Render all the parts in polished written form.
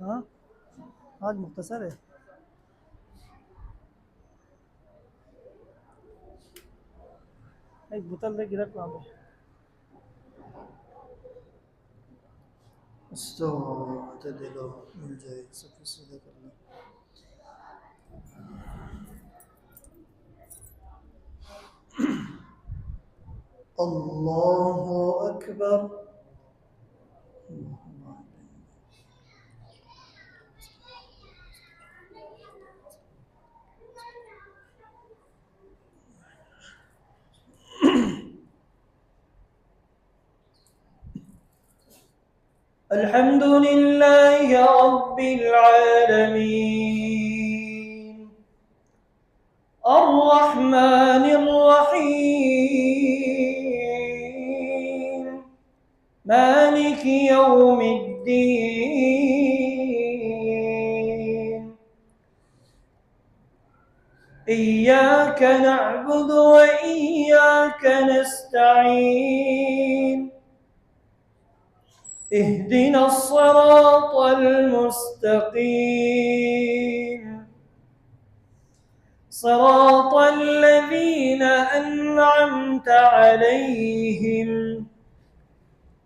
हाँ आज मुख्तसर है। एक बोतल दे गिरक वहाँ पे। तो दे दो, मिल जाए, सब कुछ सीधा कर लो। अल्लाहु अकबर। الحمد لله رب العالمين الرحمن الرحيم مالك يوم الدين إياك نعبد وإياك نستعين اهدنا الصراط المستقيم صراط الذين أنعمت عليهم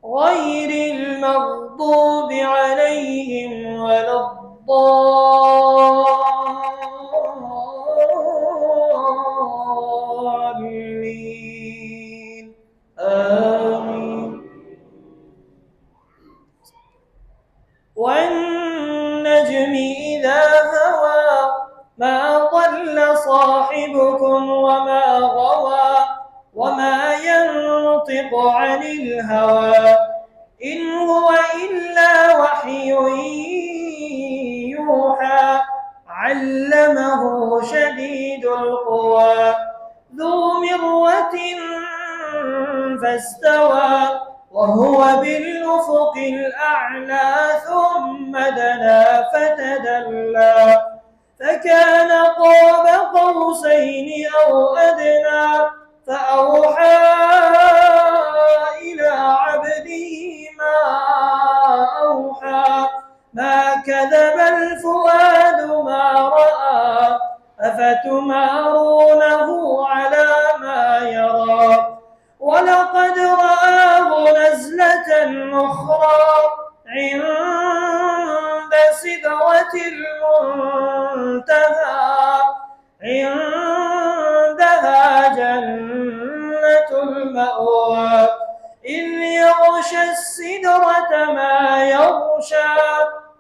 غير المغضوب عليهم ولا الضالين آمين. والنجم إذا هوى ما ضل صاحبكم وما غوى وما ينطق عن الهوى إن هو إلا وحي يوحى علمه شديد القوى ذو مرة فاستوى وهو بالأفق الأعلى ثم دنا فتدلى فكان قاب قوسين أو أدنى فأوحى إلى عبده ما أوحى ما كذب الفؤاد ما رأى أفتمارونه على ما يرى ولقد رآه نزلة أخرى عند سدرة المنتهى عندها جنة المأوى إذ يغشى السدرة ما يغشى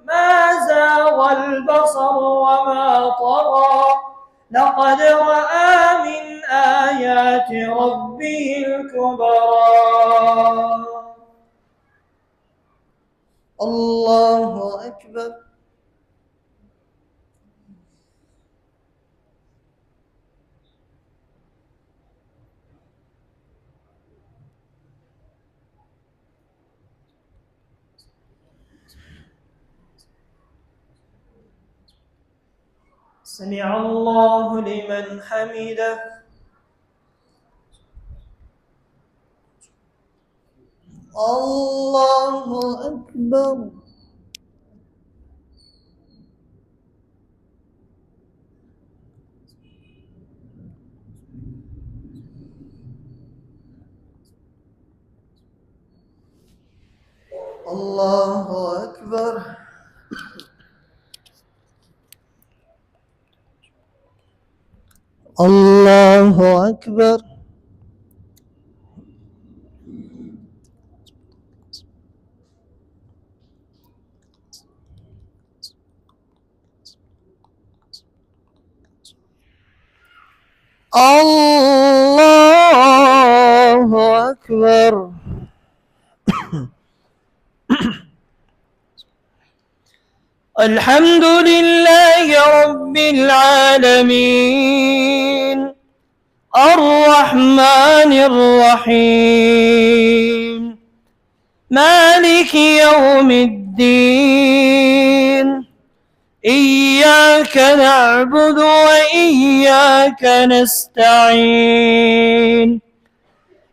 ما زاغ البصر وما طغى لقد رأى من آيات ربه الكبرى. الله أكبر. سمع الله لمن حمده. الله أكبر. الله أكبر. الله أكبر. الله أكبر. الحمد لله رب العالمين الرحمن الرحيم مالك يوم الدين إياك إياك نعبد وإياك نستعين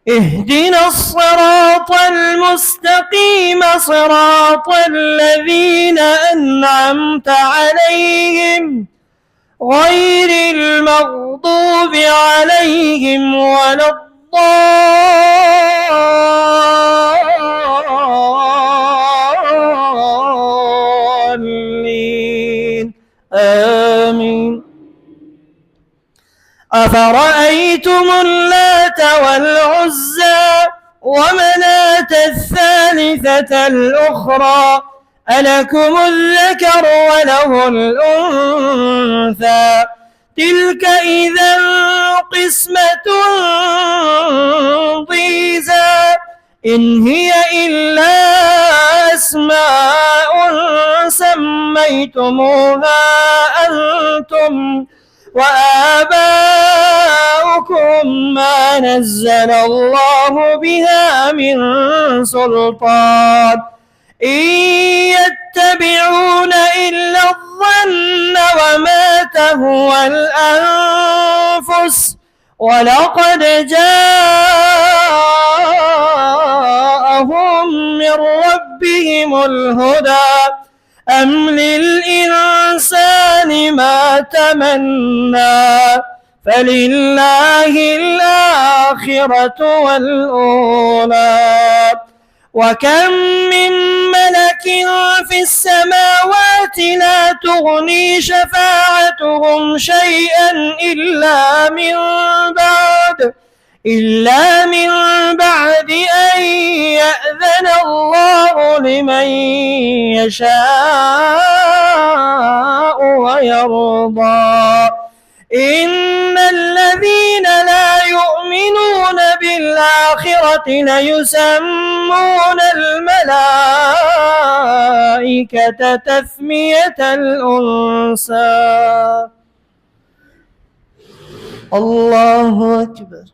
اهدنا الصراط المستقيم صراط الذين أنعمت عليهم غير المغضوب عليهم ولا الضالين آمين. أفرأيتم اللات والعزى ومناة الثالثة الأخرى ألكم الذكر وله الأنثى تلك إذا قسمة ضيزى إن هي إلا أسماء سميتموها أنتم وآباؤكم ما نزل الله بها من سلطان إن يتبعون إلا الظن وما تهوى الأنفس ولقد جاءهم من ربهم الهدى أم للإنسان ما تمنى فلله الآخرة والأولى وكم من ملك في السماوات لا تغني شفاعتهم شيئا إلا من بعد أن يأذن الله لمن يشاء ويرضى إن الذين لا يؤمنون بالآخرة ليسمون الملائكة تسمية الأنثى. الله أكبر.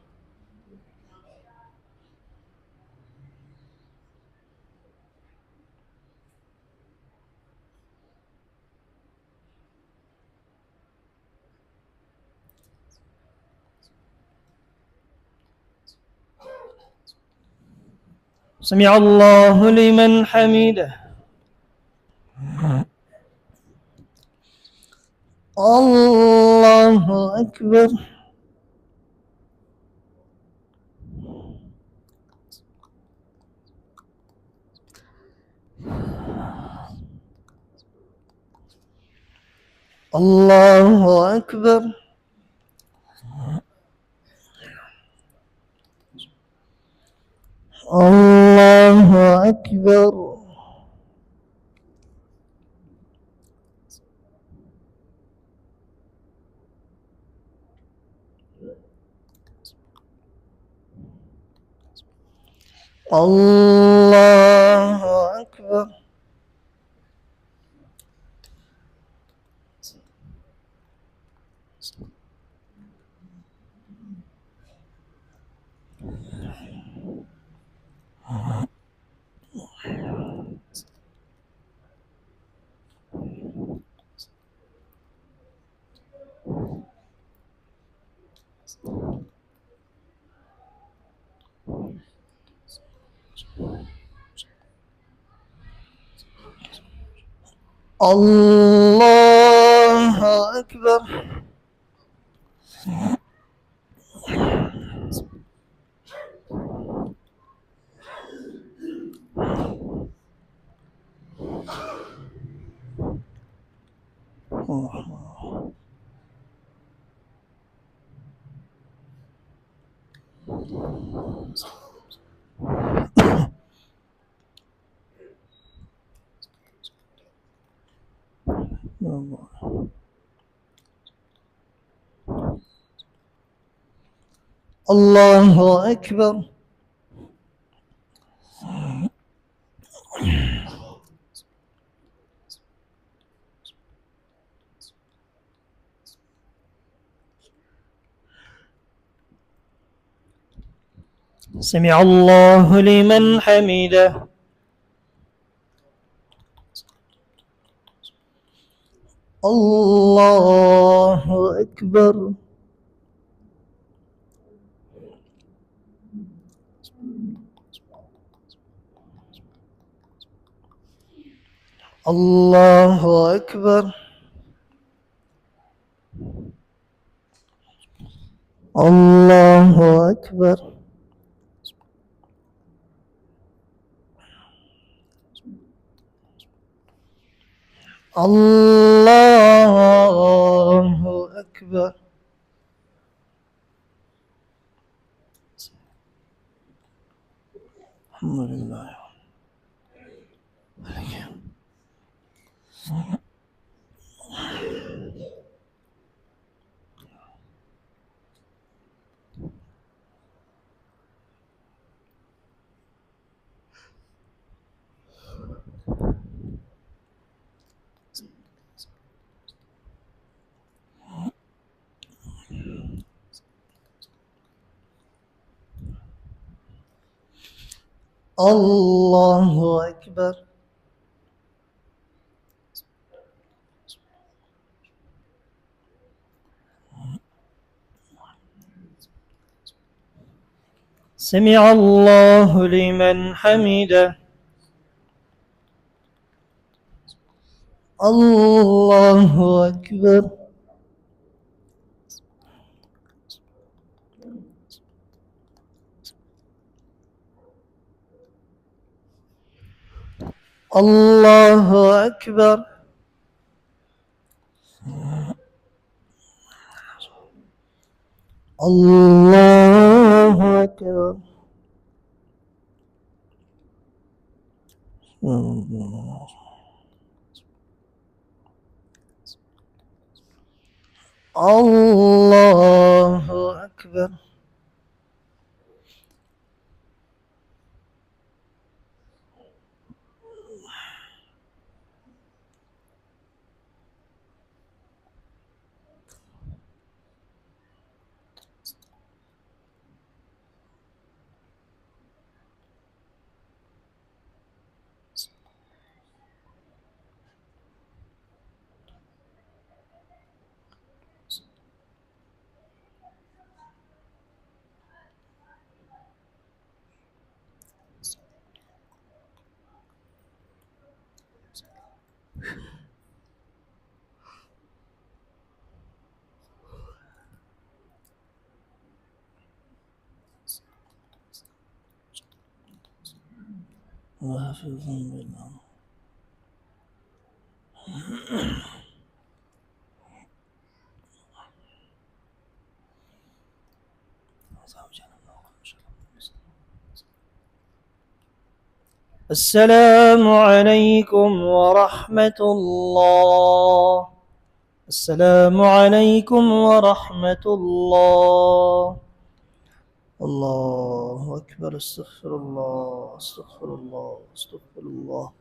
سمع الله لمن حمده. الله أكبر. الله أكبر. الله أكبر. الله أكبر. الله أكبر. الله أكبر. سمع الله لمن حمده. الله أكبر. الله أكبر. الله أكبر. الله أكبر. الحمد لله. الله أكبر. سمع الله لمن حمده. الله أكبر. الله أكبر. الله أكبر. الله أكبر. وحفظ بالله. السلام عليكم ورحمة الله. السلام عليكم ورحمة الله. الله أكبر. استغفر الله، استغفر الله، استغفر الله.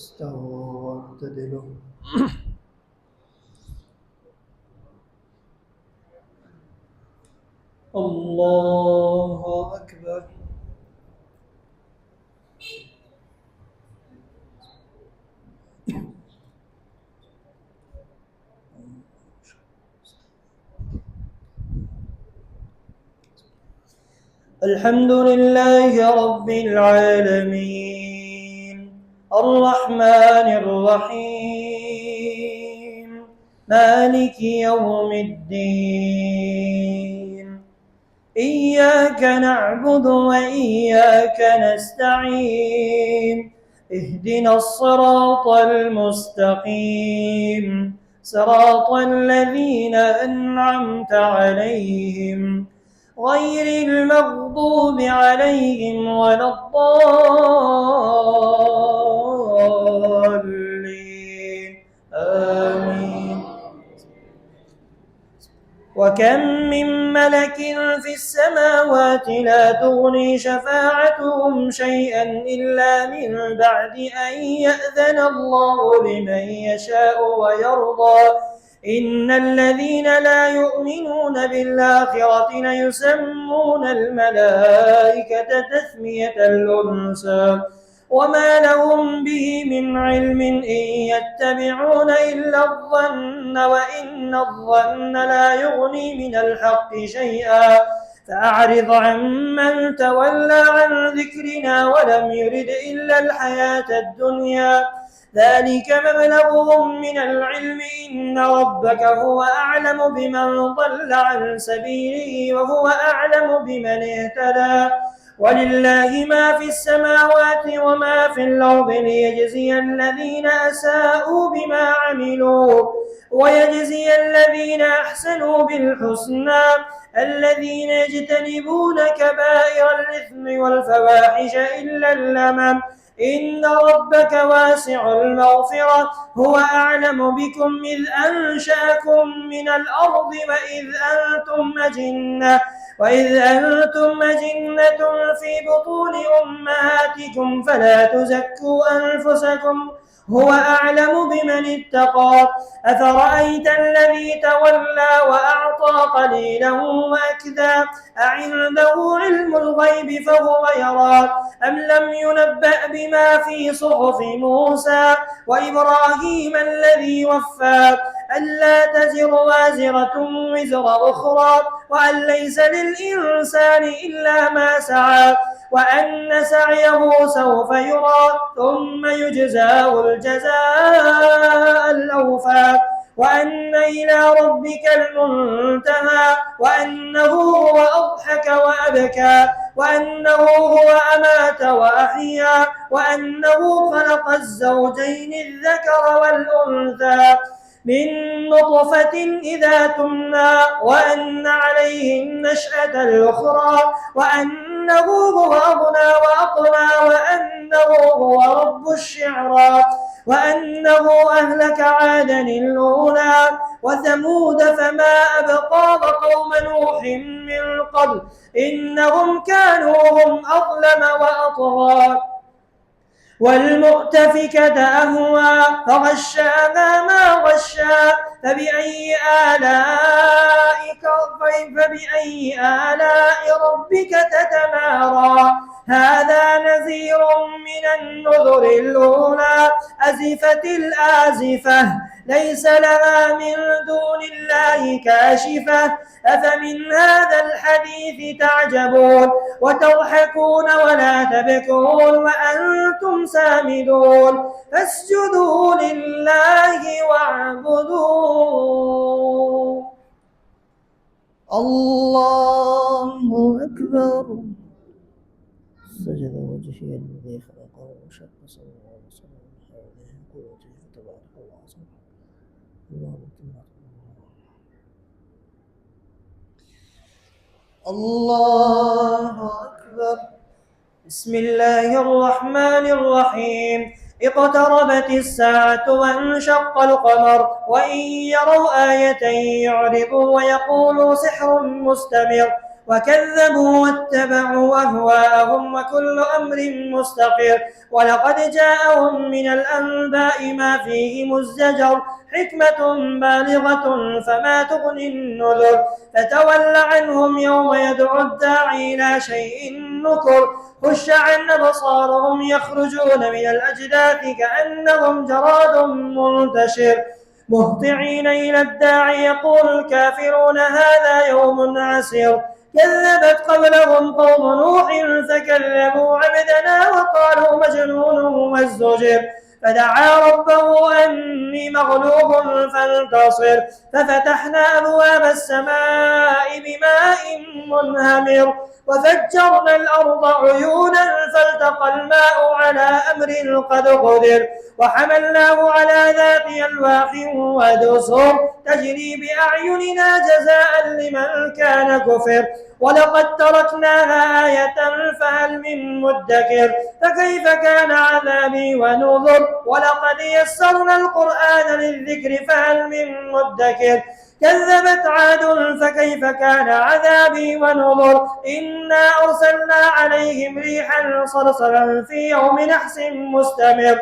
استووا واعتدلوا. الله أكبر. الحمد لله رب العالمين الرحمن الرحيم مالك يوم الدين إياك نعبد وإياك نستعين اهدنا الصراط المستقيم صراط الذين أنعمت عليهم غير المغضوب عليهم ولا الضالين آمين. وكم من ملك في السماوات لا تغني شفاعتهم شيئا إلا من بعد أن يأذن الله لمن يشاء ويرضى إن الذين لا يؤمنون بالآخرة ليسمون الملائكة تسمية الأنثى وما لهم به من علم إن يتبعون إلا الظن وإن الظن لا يغني من الحق شيئا فأعرض عمن تولى عن ذكرنا ولم يرد إلا الحياة الدنيا ذلك مبلغهم من العلم إن ربك هو أعلم بمن ضل عن سبيله وهو أعلم بمن اهتدى ولله ما في السماوات وما في الأرض ليجزي الذين أساءوا بما عملوا ويجزي الذين أحسنوا بالحسنى الذين يجتنبون كبائر الإثم والفواحش إلا اللمم إن ربك واسع المغفرة هو أعلم بكم إذ أنشأكم من الأرض وإذ أنتم أجنة في بطون أمهاتكم فلا تزكوا أنفسكم هو أعلم بمن اتقى أفرأيت الذي تولى وأعطى قليلا وأكدى أعنده علم الغيب فهو يرى أم لم ينبأ بما في صحف موسى وإبراهيم الذي وفى ألا تزر وازرة وزر أخرى وأن ليس للإنسان إلا ما سعى وأن سعيه سوف يرى ثم يجزاه الجزاء الأوفى وأن إلى ربك المنتهى وأنه هو أضحك وأبكى وأنه هو أمات وأحيا وأنه خلق الزوجين الذكر والأنثى من نطفة إذا تمنى وأن عليه النشأة الأخرى وأنه هو أغنى وأقنى وأنه هو رب الشعرى وأنه أهلك عادا الأولى وثمود فما أبقى وقوم نوح من قبل إنهم كانوا هم أظلم وأطغى والمؤتفكة أهوى فغشاها ما غشا فبأي آلاء ربك تتمارى هذا نذير من النذر الأولى أزفت الآزفة ليس لها من دون الله كاشفة أفمن هذا الحديث تعجبون وتضحكون ولا تبكون وأنتم سامدون فاسجدوا لله واعبدوا. الله أكبر. سجد وجهي الذي خلقه وشق صدره وصدر من حوله قوته فتبارك الله عظيم. الله أكبر. بسم الله الرحمن الرحيم اقتربت الساعة وانشق القمر وإن يروا آية يعرضوا ويقولوا سحر مستمر وكذبوا واتبعوا أهواءهم وكل أمر مستقر. ولقد جاءهم من الأنباء ما فيه مزدجر، حكمة بالغة فما تغني النذر. فتول عنهم يوم يدعو الداعي إلى شيء نكر. خش عن أبصارهم يخرجون من الأجداث كأنهم جراد منتشر، مهطعين إلى الداعي يقول الكافرون هذا يوم عسير. كذبت قبلهم قوم نوح فكذبوا عبدنا وقالوا مجنون وازدجر. فدعا ربه أني مغلوب فانتصر، ففتحنا أبواب السماء بماء منهمر وفجرنا الأرض عيونا فالتقى الماء على أمر قد قدر. وحملناه على ذات ألواح ودسر تجري بأعيننا جزاء لمن كان كفر. ولقد تركناها آية فهل من مدكر. فكيف كان عذابي ونذر. ولقد يسرنا القرآن للذكر فهل من مدكر. كذبت عاد فكيف كان عذابي ونذر. إنا أرسلنا عليهم ريحا صرصرا في يوم نحس مستمر،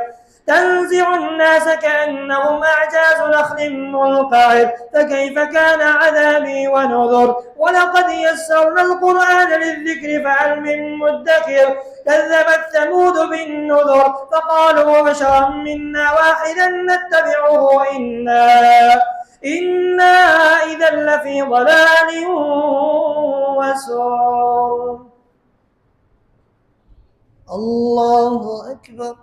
تنزع الناس كأنهم أعجاز نخل منقعر. فكيف كان عذابي ونذر. ولقد يسرنا القرآن للذكر فهل من مدكر. كذبت ثمود بالنذر فقالوا بشرا منا واحدا نتبعه إنا إذا لفي ضلال وسعر. الله أكبر.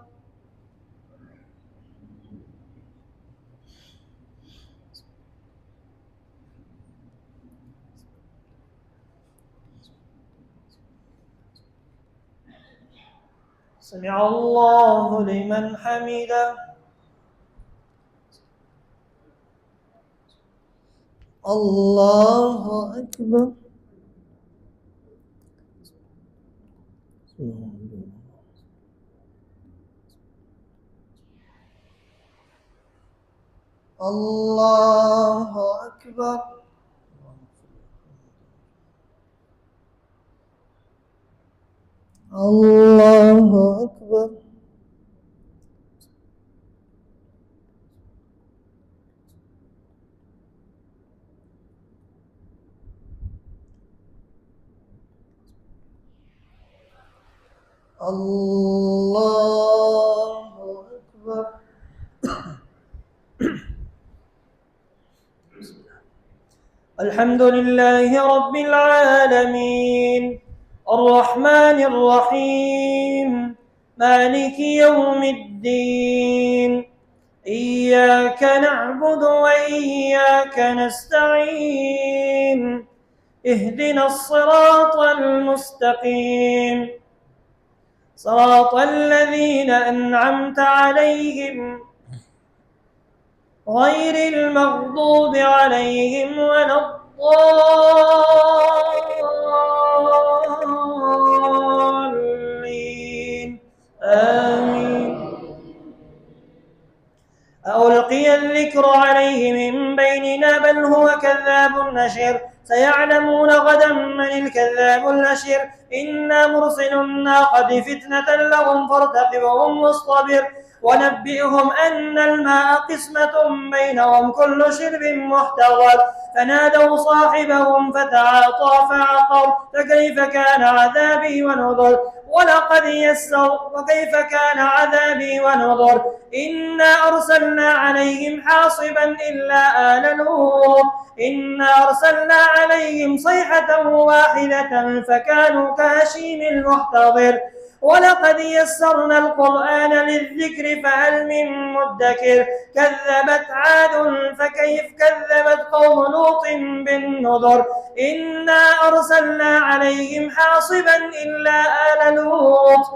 سمع الله لمن حمده. الله أكبر. الله أكبر. الله أكبر. الله أكبر. الحمد لله رب العالمين الرحمن الرحيم مالك يوم الدين. إياك نعبد وإياك نستعين. اهدنا الصراط المستقيم، صراط الذين أنعمت عليهم غير المغضوب عليهم ولا الضالين. آمين. ألقي الذكر عليه من بيننا بل هو كذاب نشر. سيعلمون غدا من الكذاب الأشر. إنا مرسل الناقة فتنة لهم فارتقبهم واصطبر. ونبئهم أن الماء قسمة بينهم كل شرب محتضر. فنادوا صاحبهم فتعاطى فعقر. فكيف كان عذابي ونذر. وكيف كان عذابي ونذر. إنا أرسلنا عليهم حاصبا إلا آل لوط. إنا أرسلنا عليهم صيحة واحدة فكانوا كهشيم المحتضر. ولقد يسرنا القرآن للذكر فهل من مدكر. كذبت عاد فكيف كذبت قوم لوط بالنذر. إنا أرسلنا عليهم حاصبا إلا آل لوط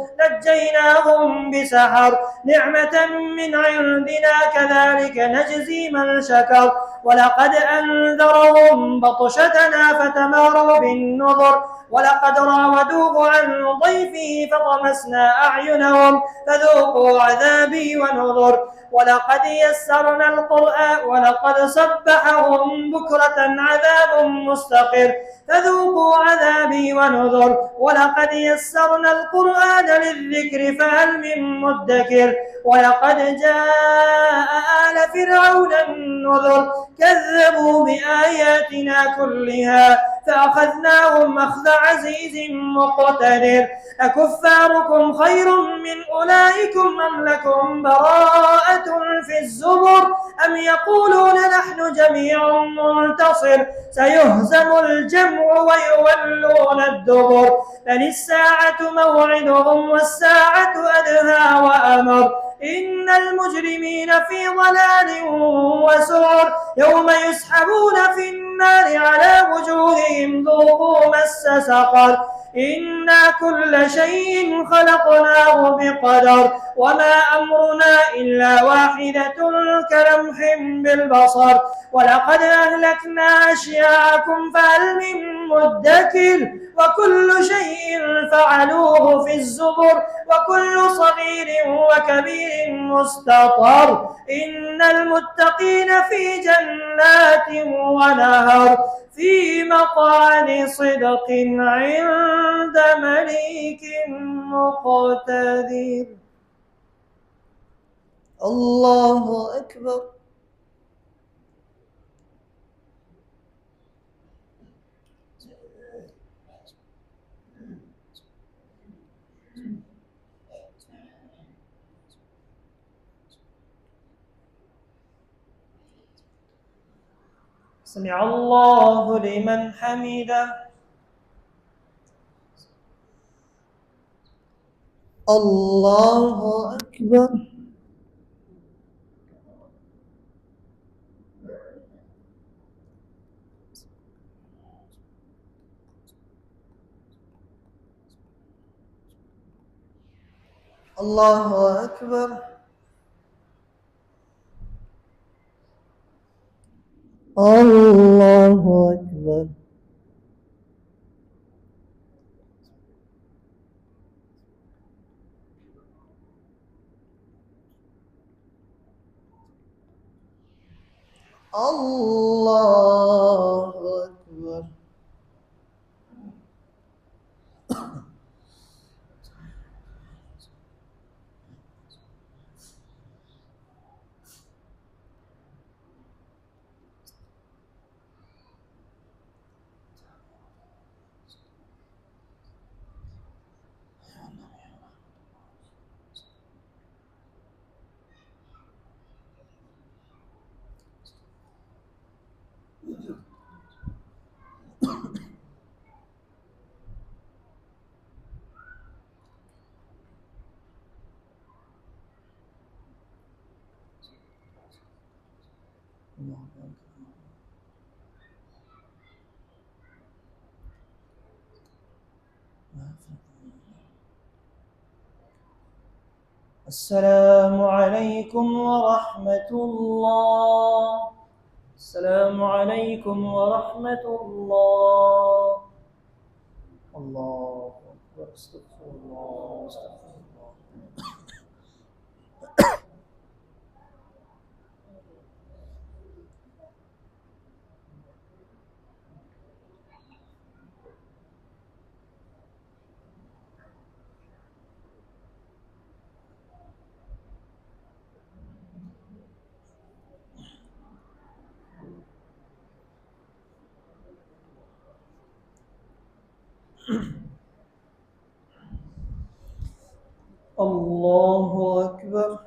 فنجيناهم بسحر نعمة من عندنا كذلك نجزي من شكر ولقد أنذرهم بطشتنا فتماروا بالنذر ولقد راودوه عن ضيفه فطمسنا أعينهم فذوقوا عذابي ونذر ولقد يسرنا القرآن ولقد صبحهم بكرة عذاب مستقر فذوقوا عذابي ونذر ولقد يسرنا القرآن للذكر فهل من مدكر ولقد جاء آل فرعون النذر كذبوا بآياتنا كلها فأخذناهم أخذ عزيز مقتدر أكفاركم خير من أولئكم أم لكم براءة في الزبر أم يقولون نحن جميع منتصر سيهزم الجمع ويولون الدبر بل الساعة موعدهم والساعة أدهى وأمر إن المجرمين في ضلال وسعر يوم يسحبون في النار على وجوههم ذوقوا مس سقر إنا كل شيء خلقناه بقدر وما أمرنا إلا واحدة كلمح بالبصر ولقد أهلكنا أشياعكم فهل من مدكر وكل شيء فعلوه في الزبر وكل صغير وكبير مستطر إن المتقين في جنات ونهر في مقعد صدق عند مليك مقتدر. الله أكبر. سمع الله لمن حمده. الله أكبر. الله أكبر. الله أكبر. الله أكبر. السلام عليكم ورحمة الله. السلام عليكم ورحمة الله. الله أكبر. استغفر الله استغفر الله. الله أكبر.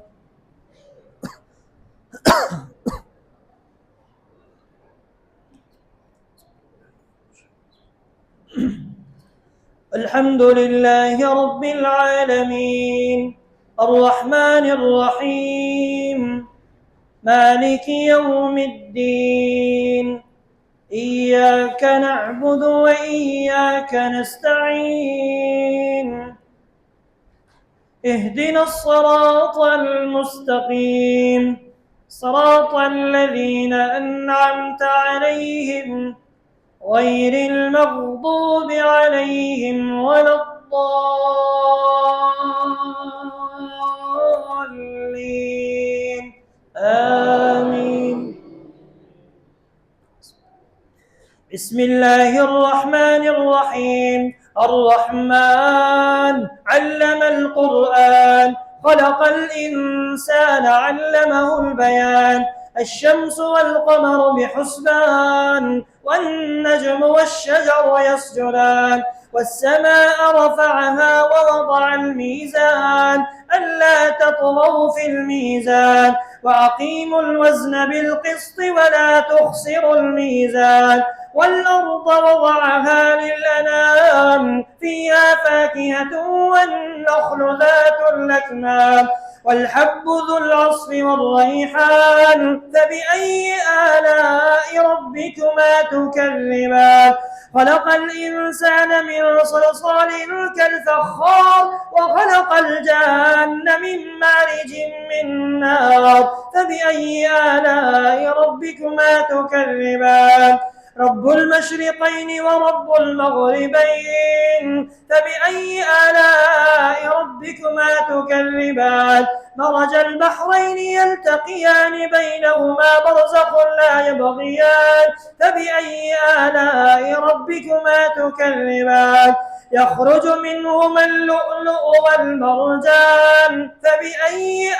الحمد لله رب العالمين الرحمن الرحيم مالك يوم الدين إياك نعبد وإياك نستعين اهدنا الصراط المستقيم صراط الذين أنعمت عليهم غير المغضوب عليهم ولا الضالين آمين. بسم الله الرحمن الرحيم. الرحمن علم القرآن خلق الإنسان علمه البيان. الشمس والقمر بحسبان والنجم والشجر يسجدان والسماء رفعها ووضع الميزان ألا تطغوا في الميزان وأقيموا الوزن بالقسط ولا تخسروا الميزان والأرض وضعها للأنام فيها فاكهة والنخل ذات الأكمام والحب ذو العصف والريحان فبأي آلاء ربكما تكذبان. خلق الإنسان من صلصال كالفخار وخلق الجان من مارج من نار فبأي آلاء ربكما تكذبان. رب المشرقين ورب المغربين فبأي آلاء ربكما تكذبان. مرج البحرين يلتقيان بينهما برزخ لا يبغيان فبأي آلاء ربكما تكذبان. يخرج منهما اللؤلؤ والمرجان فبأي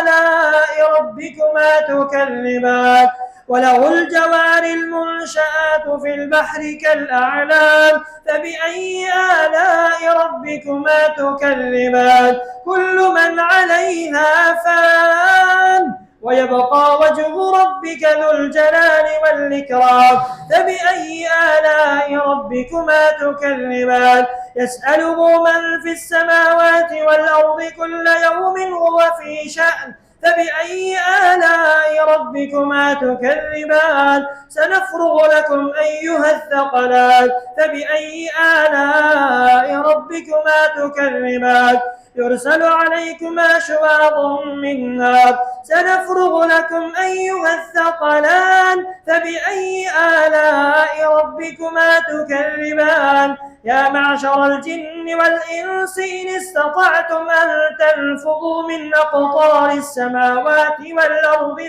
آلاء ربكما تكذبان. وله الجوار المنشآت في البحر كالأعلام فبأي آلاء ربكما تكذبان. كل من عليها فان ويبقى وجه ربك ذو الجلال والإكرام فبأي آلاء ربكما تكذبان. يسأله من في السماوات والأرض كل يوم هو في شأن فبأي آلاء ربكما تكذبان. سنفرغ لكم أيها الثقلان فبأي آلاء ربكما تكذبان. يرسل عليكما شواظ من نار سنفرغ لكم أيها الثقلان فبأي آلاء ربكما تكذبان. يا معشر الجن والإنس إن استطعتم أن تنفذوا من أقطار السماوات والأرض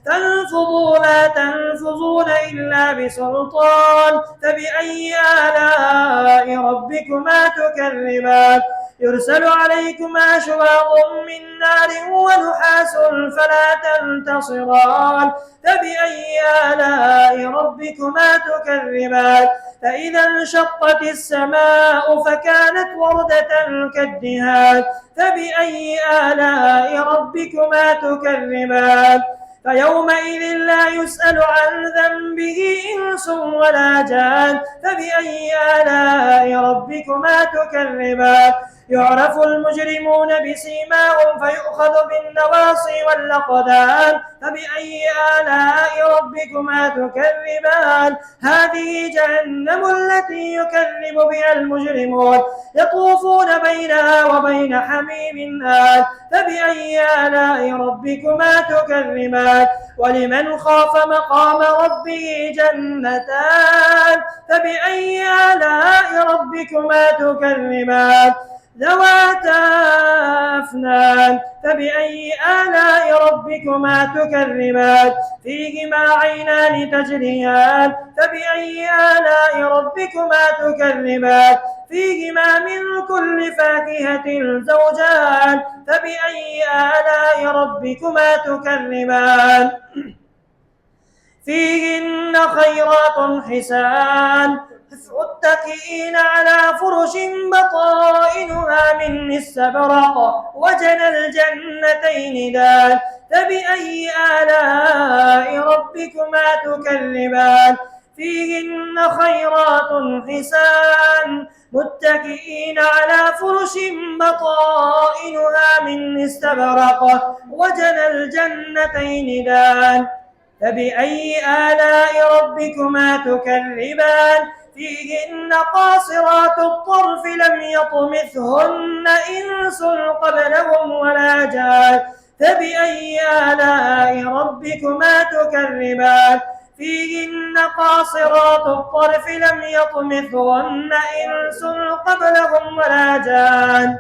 فانفذوا لا تنفذون إلا بسلطان فبأي آلاء ربكما تكذبان. يرسل عليكما شواظ من نار ونحاس فلا تنتصران فبأي آلاء ربكما تكذبان. فإذا انشقت السماء فكانت وردة كالدهان فبأي آلاء ربكما تكذبان. فيومئذ لا يسأل عن ذنبه إنس ولا جان فبأي آلاء ربكما تكذبان. يعرف المجرمون بسيماهم فيؤخذ بالنواصي والأقدام فبأي آلاء ربكما تكذبان. هذه جهنم التي يكذب بها المجرمون يطوفون بينها وبين حميم آن فبأي آلاء ربكما تكذبان. ولمن خاف مقام ربه جنتان فبأي آلاء ربكما تكذبان. ذواتا أفنان فبأي آلاء ربكما تكذبان. فيهما عينان تجريان فبأي آلاء ربكما تكذبان. فيهما من كل فاكهة زوجان فبأي آلاء ربكما تكذبان. فيهن خيرات حسان متكئين على فرش بطائنها من استبرق وجنى الجنتين دان فبأي آلاء ربكما تكذبان. فيهن خيرات حسان متكئين على فرش بطائنها من استبرق وجنى الجنتين دان فبأي آلاء ربكما تكذبان. فيهن قاصرات الطرف لم يطمثهن إنس قبلهم ولا جان فبأي آلاء ربكما تكذبان فيهن قاصرات الطرف لم يطمثهن إنس قبلهم ولا جان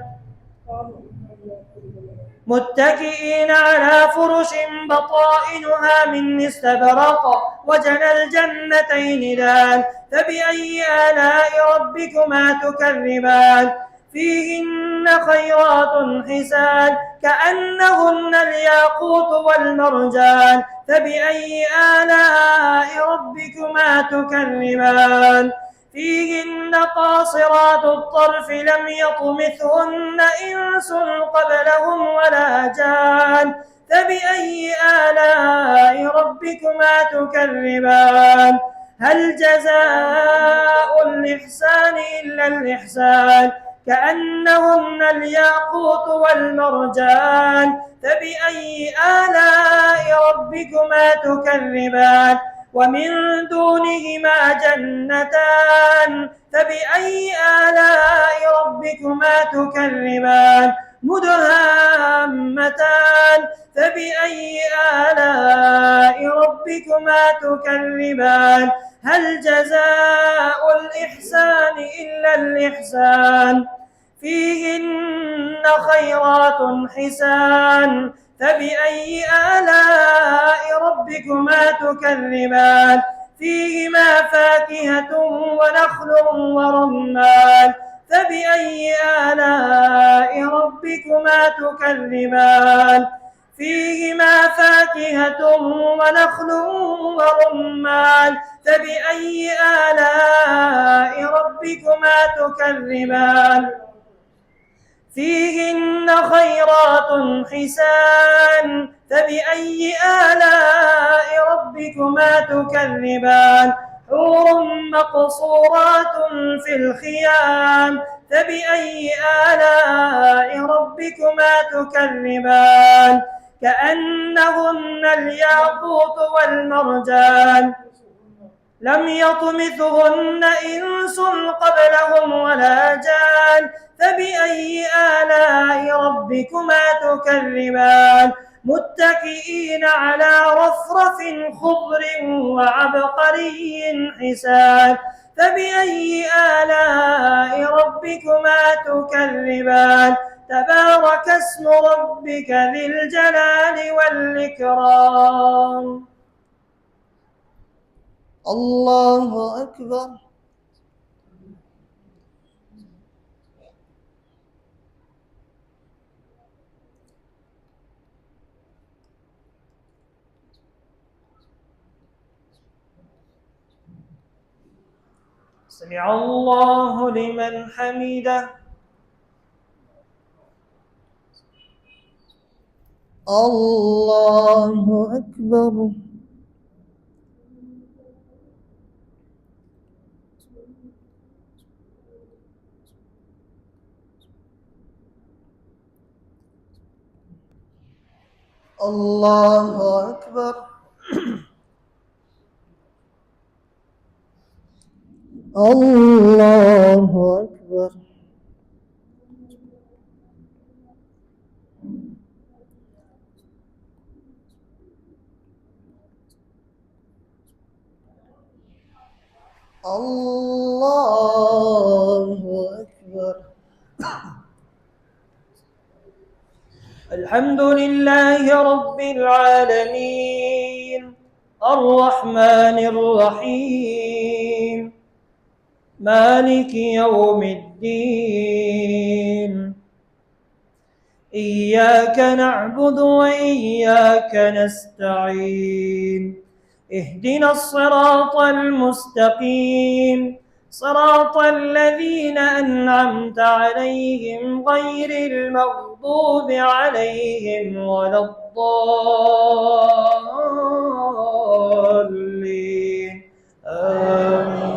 متكئين على فرش بطائنها من استبرق وجنى الجنتين دان فبأي آلاء ربكما تكذبان فيهن خيرات حسان كأنهن الياقوت والمرجان فبأي آلاء ربكما تكذبان فيهن قاصرات الطرف لم يطمثهن إنس قبلهم ولا جان فبأي آلاء ربكما تكذبان هل جزاء الإحسان إلا الإحسان كأنهن الياقوت والمرجان فبأي آلاء ربكما تكذبان ومن دونهما جنتان فبأي آلاء ربكما تكذبان مدهامتان فبأي آلاء ربكما تكذبان هل جزاء الإحسان إلا الإحسان فيهن خيرات حسان فبأي آلاء ربكما تكذبان فيهما فاكهة ونخل ورمان فبأي آلاء ربكما تكذبان فيهما فاكهة ونخل ورمان فبأي آلاء ربكما تكذبان فيهن خيرات حسان فبأي آلاء ربكما تكذبان حور مقصورات في الخيام فبأي آلاء ربكما تكذبان كأنهن الياقوت والمرجان لم يطمثهن إنس قبلهم ولا جان فبأي آلاء ربكما تكذبان متكئين على رفرف خضر وعبقري حسان فبأي آلاء ربكما تكذبان تبارك اسم ربك ذي الجلال والإكرام الله أكبر سمع الله لمن حمده الله أكبر الله أكبر الله أكبر الله أكبر الحمد لله رب العالمين الرحمن الرحيم مالك يوم الدين إياك نعبد وإياك نستعين اهدنا الصراط المستقيم صراط الذين أنعمت عليهم غير المغضوب عليهم ولا الضالين آمين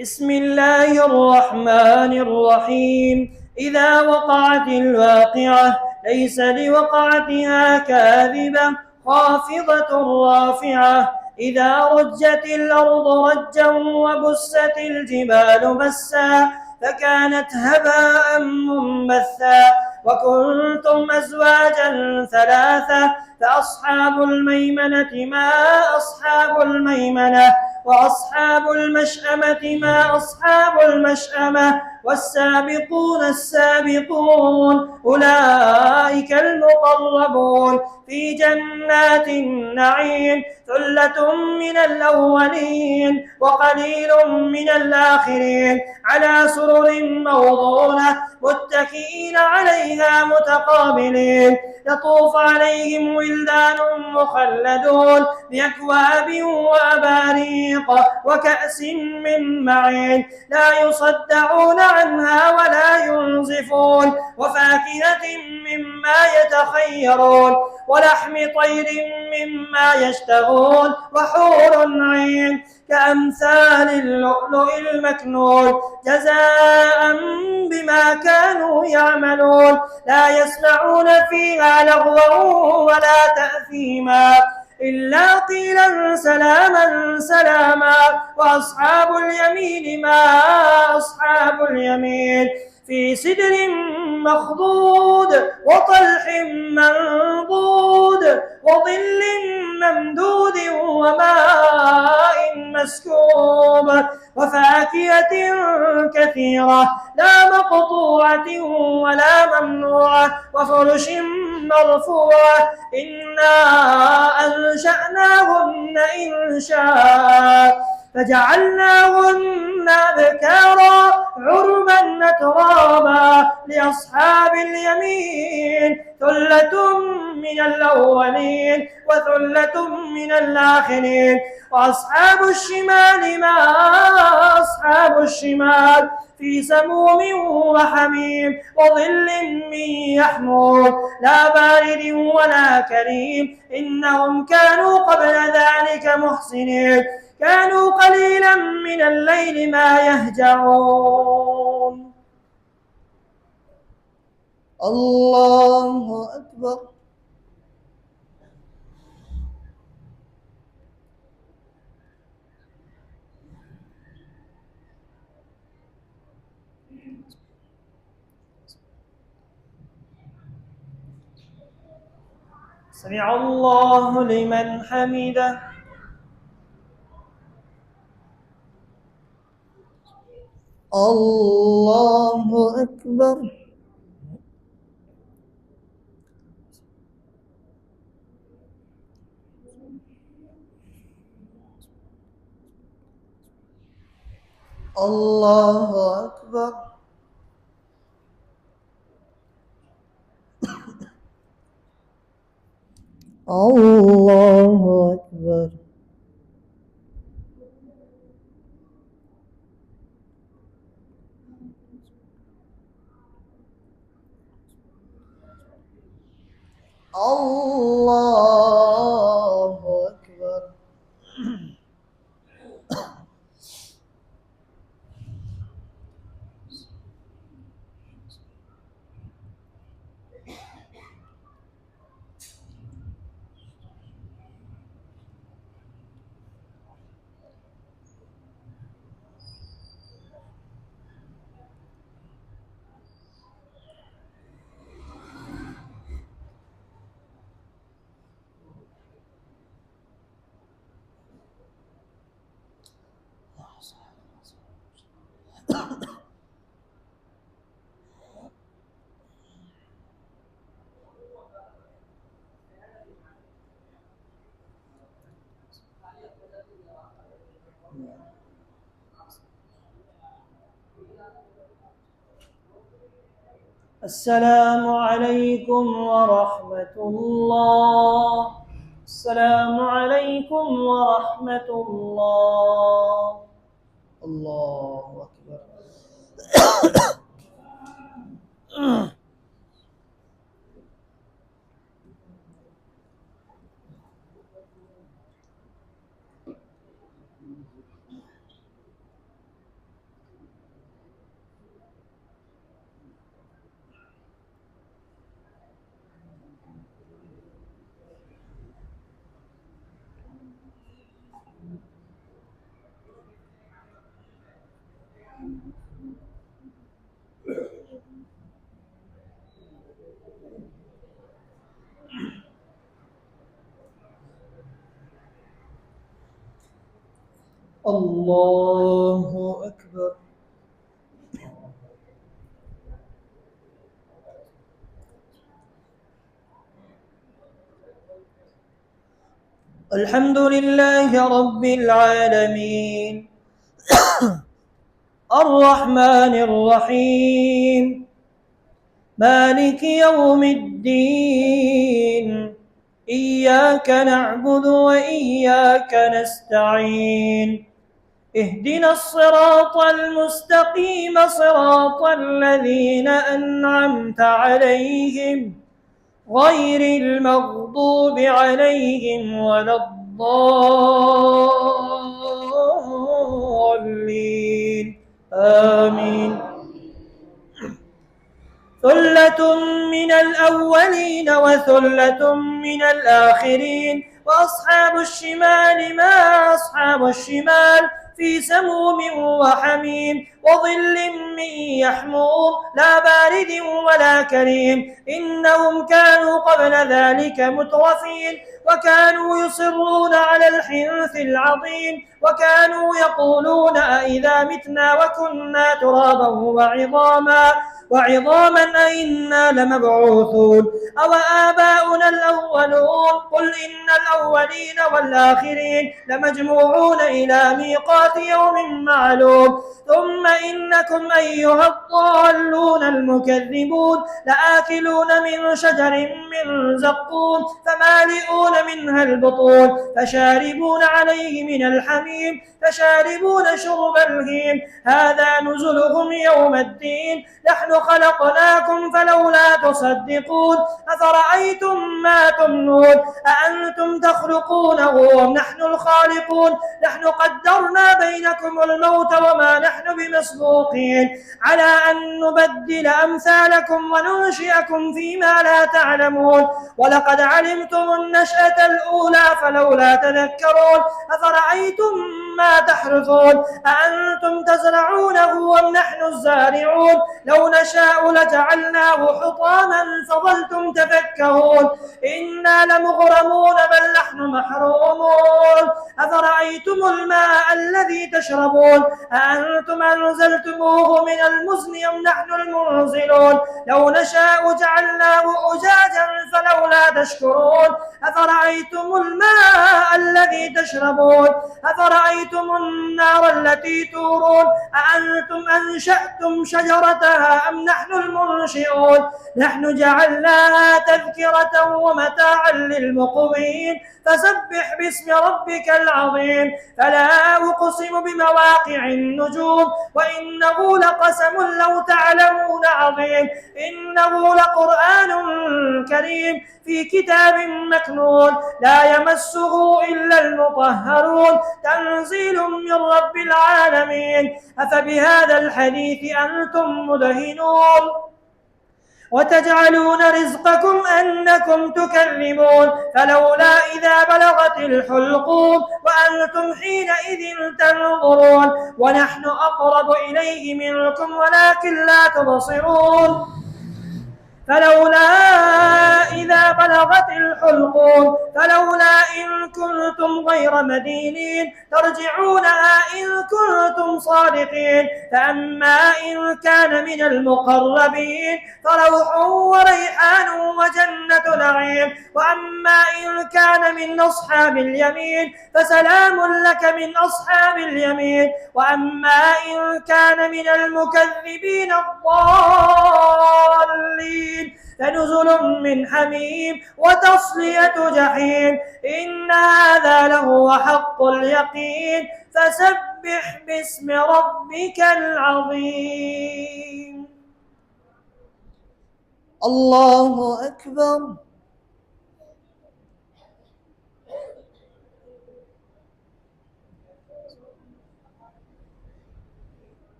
بسم الله الرحمن الرحيم إذا وقعت الواقعة ليس لوقعتها كاذبة خافضة رافعة إذا رجت الأرض رجا وبست الجبال بسا فكانت هباء منبثا وكنتم أزواجا ثلاثة فأصحاب الميمنة ما أصحاب الميمنة وأصحاب المشأمة ما أصحاب المشأمة والسابقون السابقون أولئك المقربون في جنات النعيم ثلة من الأولين وقليل من الآخرين على سرر موضونة متكئين عليها متقابلين يطوف عليهم ولدان مخلدون بأكواب وأباريق وكأس من معين لا يصدعون عنها ولا ينزفون وفاكهة مما يتخيرون ولحم طير مما يشتهون وحور عين كأمثال اللؤلؤ المكنون جزاء بما كانوا يعملون لا يسمعون فيها لغوا ولا تأثيما إلا قيلا سلاما سلاما وأصحاب اليمين ما أصحاب اليمين في سدر مخضود وطلح منضود وظل ممدود وماء مسكوب وفاكهة كثيرة لا مقطوعة ولا ممنوعة وفرش مرفوعة إنا أنشأناهن إنشاء فجعلناهن أبكارا عربا أترابا لأصحاب اليمين ثلة من الأولين وثلة من الآخرين وأصحاب الشمال ما أصحاب الشمال في سموم وحميم وظل من يحموم لا بارد ولا كريم إنهم كانوا قبل ذلك محسنين كانوا قليلا من الليل ما يهجعون. الله أكبر. سمع الله لمن حمده. الله أكبر. الله أكبر. الله أكبر. الله أكبر. السلام عليكم ورحمة الله. السلام عليكم ورحمة الله. الله أكبر. الله أكبر. الحمد لله رب العالمين الرحمن الرحيم مالك يوم الدين إياك نعبد وإياك نستعين اهدنا الصراط المستقيم صراط الذين أنعمت عليهم غير المغضوب عليهم ولا الضالين آمين. ثلة من الأولين وثلة من الآخرين وأصحاب الشمال ما أصحاب الشمال في سموم وحميم وظل من يحموم لا بارد ولا كريم إنهم كانوا قبل ذلك مترفين وكانوا يصرون على الحنث العظيم وكانوا يقولون أئذا متنا وكنا ترابا وعظاما أئنا لمبعوثون أو آباؤنا الأولون قل إن الأولين والآخرين لمجموعون إلى ميقات يوم معلوم ثم إنكم أيها الضالون المكذبون لآكلون من شجر من زقوم فمالئون منها البطون فشاربون عليه من الحميم فشاربون شرب الهيم هذا نزلهم يوم الدين نحن خلقناكم فلولا تصدقون أفرأيتم ما تمنون أأنتم تخلقونه أم نحن الخالقون نحن قدرنا بينكم الموت وما نحن بمسبوقين على أن نبدل أمثالكم وننشئكم فيما لا تعلمون ولقد علمتم النشأة الأولى فلولا تذكرون أفرأيتم ما تحرثون أأنتم تزرعونه أم نحن الزارعون لو نشاء لجعلناه حطاما فظلتم تفكهون إنا لمغرمون بل نحن محرومون أفرأيتم الماء الذي تشربون أأنتم أنزلتموه من المزن أم نحن المنزلون لو نشاء جعلناه أجاجا فلولا تشكرون أفرأيتم الماء الذي تشربون أفرأيتم النار التي تورون أأنتم أنشأتم شجرتها أم نحن المنشئون نحن جعلناها تذكرة ومتاعا للمقوين فسبح باسم ربك العظيم فلا أقسم بمواقع النجوم وإنه لقسم لو تعلمون عظيم إنه لقرآن كريم في كتاب مكنون لا يمسه إلا المطهرون تنزيل من رب العالمين أفبهذا الحديث أنتم مدهنون وتجعلون رزقكم أنكم تكذبون فلولا إذا بلغت الحلقوم وأنتم حينئذ تنظرون ونحن أقرب إليه منكم ولكن لا تبصرون فلولا إذا بلغت الحلقوم فلولا إن كنتم غير مدينين ترجعونها إن كنتم صادقين فأما إن كان من المقربين فروح وريحان وجنة نعيم وأما إن كان من أصحاب اليمين فسلام لك من أصحاب اليمين وأما إن كان من المكذبين الضالين فنزل من حميم وتصلية جحيم إن هذا لهو حق اليقين فسبح باسم ربك العظيم. الله أكبر.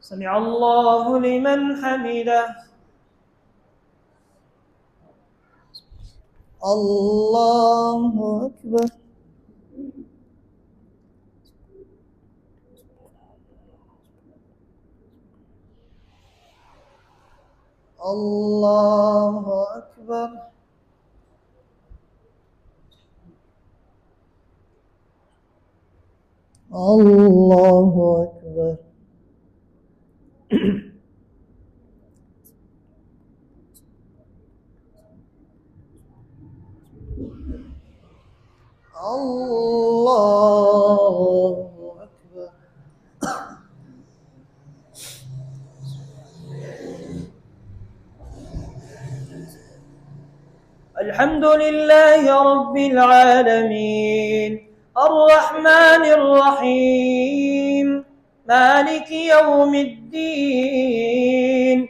سمع الله لمن حمده. الله أكبر. الله أكبر. الله أكبر. الله أكبر. الحمد لله رب العالمين الرحمن الرحيم مالك يوم الدين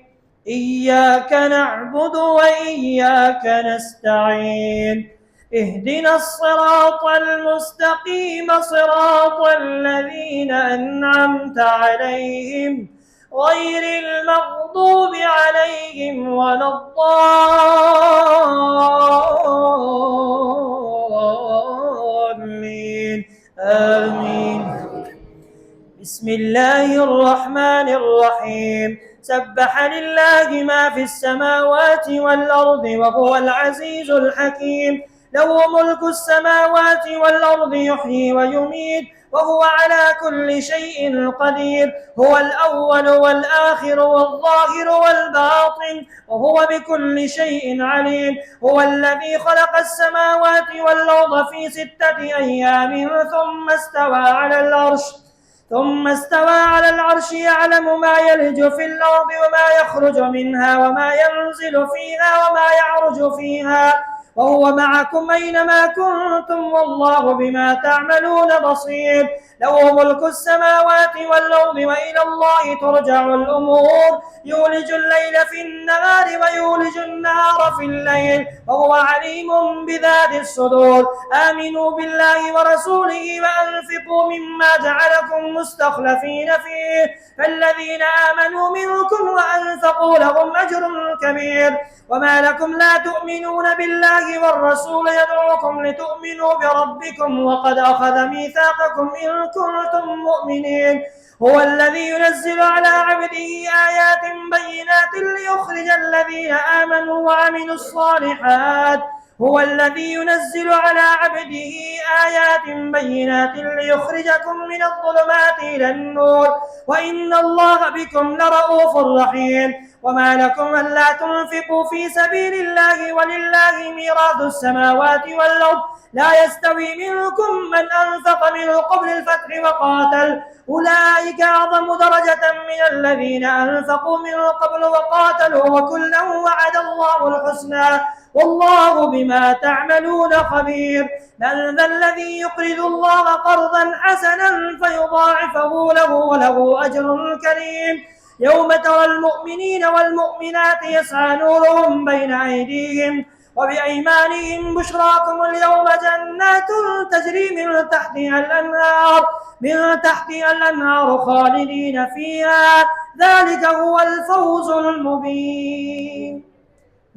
إياك نعبد وإياك نستعين اهدنا الصراط المستقيم صراط الذين أنعمت عليهم غير المغضوب عليهم ولا الضالين آمين. بسم الله الرحمن الرحيم سبح لله ما في السماوات والأرض وهو العزيز الحكيم له ملك السماوات والأرض يحيي ويميت وهو على كل شيء قدير هو الأول والآخر والظاهر والباطن وهو بكل شيء عليم هو الذي خلق السماوات والأرض في 6 أيام ثم استوى على العرش يعلم ما يلج في الأرض وما يخرج منها وما ينزل فيها وما يعرج فيها وهو معكم أينما كنتم والله بما تعملون بصير له ملك السماوات والأرض وإلى الله ترجع الأمور يولج الليل في النهار ويولج النهار في الليل وهو عليم بذات الصدور آمنوا بالله ورسوله وأنفقوا مما جعلكم مستخلفين فيه فالذين آمنوا منكم وأنفقوا لهم أجر كبير وما لكم لا تؤمنون بالله والرسول يدعوكم لتؤمنوا بربكم وقد أخذ ميثاقكم إن كنتم مؤمنين هو الذي ينزل على عبده آيات بينات ليخرج الذين آمنوا وعملوا الصالحات هو الذي ينزل على عبده آيات بينات ليخرجكم من الظلمات إلى النور وإن الله بكم لرؤوف رحيم وما لكم ألا تنفقوا في سبيل الله ولله ميراث السماوات والأرض لا يستوي منكم من أنفق من قبل الفتح وقاتل أولئك أعظم درجة من الذين أنفقوا من قبل وقاتلوا وكلا وعد الله الحسنى والله بما تعملون خبير من ذا الذي يقرض الله قرضا حسنا فيضاعفه له وله أجر كريم يوم ترى المؤمنين والمؤمنات يسعى نورهم بين أيديهم وبأيمانهم بشراكم اليوم جنات تجري من تحتها الأنهار خالدين فيها ذلك هو الفوز المبين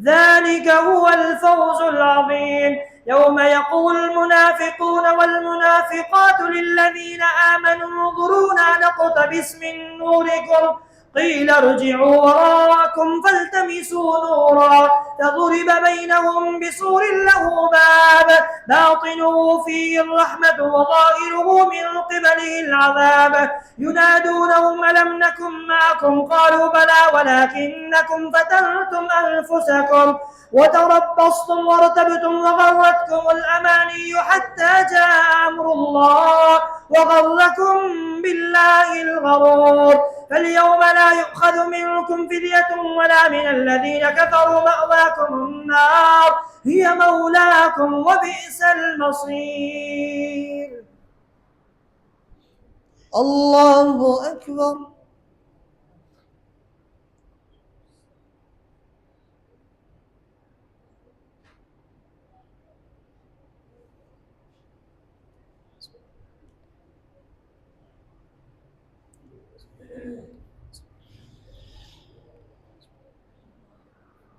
ذلك هو الفوز العظيم يوم يقول المنافقون والمنافقات للذين آمنوا انظرونا نقتبس من نوركم قيل ارجعوا وراءكم فالتمسوا نورا فضرب بينهم بسور له باب باطنه فيه الرحمة وظاهره من قبله العذاب ينادونهم ألم نكن معكم قالوا بلى ولكنكم فتنتم أنفسكم وتربصتم وارتبتم وغرتكم الأماني حتى جاء أمر الله وغركم بالله الغرور فاليوم لا يؤخذ منكم فدية ولا من الذين كفروا مأواكم النار هي مولاكم وبئس المصير الله أكبر.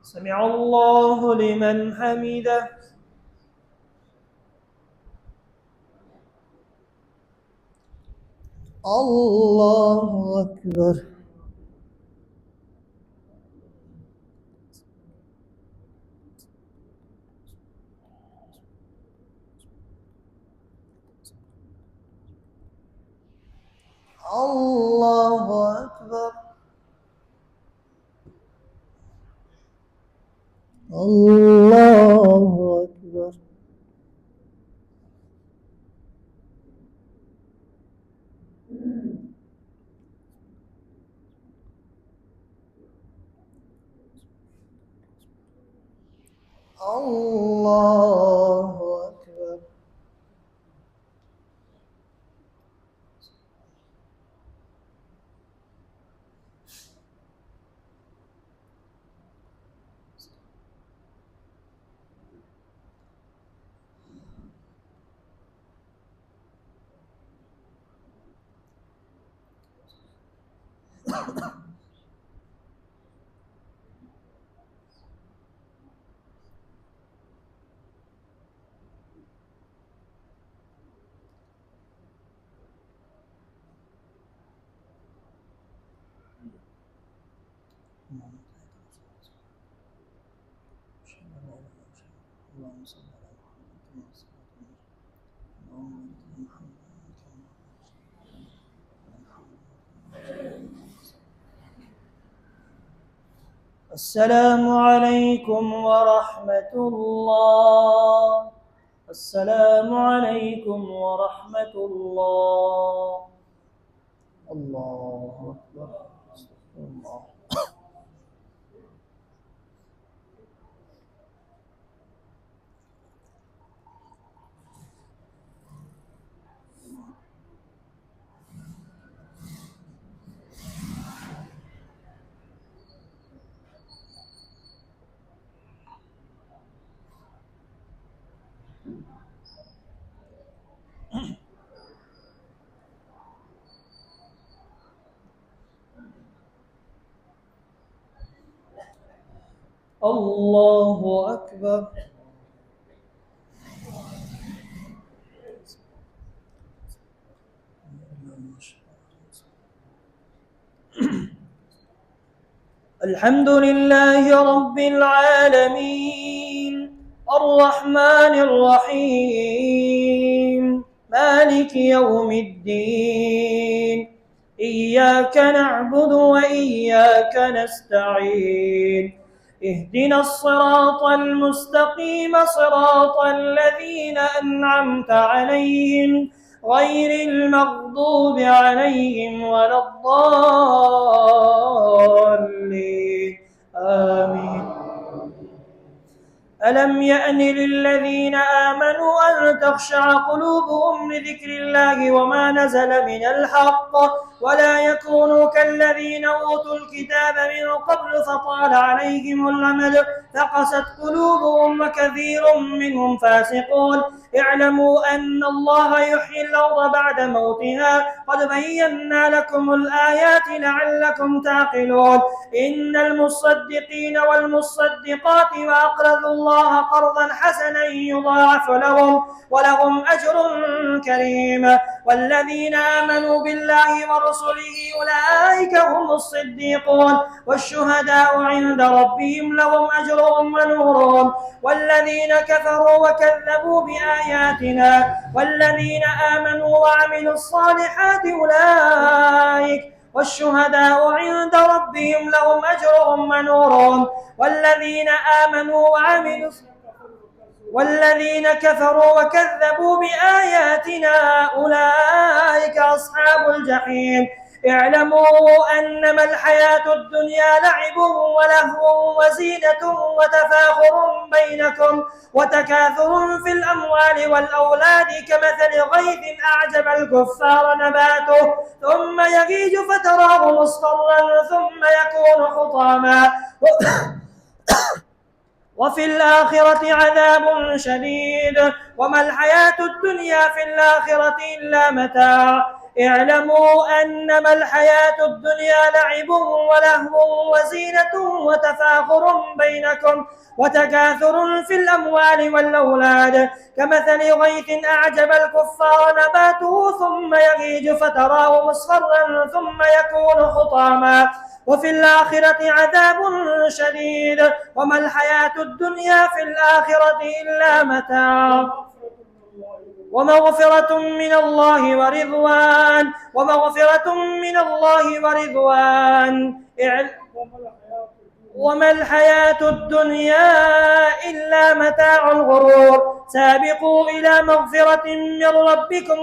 سمع الله لمن حمده الله أكبر. الله أكبر الله أكبر الله أكبر اللهم صل على محمد السلام عليكم ورحمة الله السلام عليكم ورحمة الله الله أكبر استغفر الله الله أكبر الحمد لله رب العالمين الرحمن الرحيم مالك يوم الدين إياك نعبد وإياك نستعين اهدنا الصراط المستقيم صراط الذين أنعمت عليهم غير المغضوب عليهم ولا الضالين آمين ألم يأن للذين آمنوا أن تخشع قلوبهم لذكر الله وما نزل من الحق ولا يكونوا كالذين أوتوا الكتاب من قبل فطال عليهم الأمد فقست قلوبهم وكثير منهم فاسقون اعلموا أن الله يحيي الأرض بعد موتها قد بينا لكم الآيات لعلكم تعقلون إن المصدقين والمصدقات وأقرضوا الله قرضا حسنا يضاعف لهم ولهم أجر كريم والذين آمنوا بالله ورسله أولئك هم الصديقون والشهداء عند ربهم لهم أجرهم ونورهم والذين كفروا وكذبوا بآياتنا والذين آمنوا وعملوا الصالحات أولئك والشهداء عند ربهم لهم أجرهم ونورهم والذين آمنوا وعملوا والذين كفروا وكذبوا بآياتنا أولئك أصحاب الجحيم اعلموا أنما الحياة الدنيا لعب ولهو وزينة وتفاخر بينكم وتكاثر في الأموال والأولاد كمثل غيث أعجب الكفار نباته ثم يهيج فتراه مصفرا ثم يكون حطاما وفي الآخرة عذاب شديد وما الحياة الدنيا في الآخرة إلا متاع اعلموا أنما الحياة الدنيا لعب ولهو وزينة وتفاخر بينكم وتكاثر في الأموال والأولاد كمثل غيث أعجب الكفار نباته ثم يهيج فتراه مصفرا ثم يكون حطاما وفي الآخرة عذاب شديد وما الحياة الدنيا في الآخرة إلا متاع ومغفرة من الله ورضوان ومغفرة من الله ورضوان. وما الحياة الدنيا إلا متاع الغرور. سابقوا إلى مغفرة من ربكم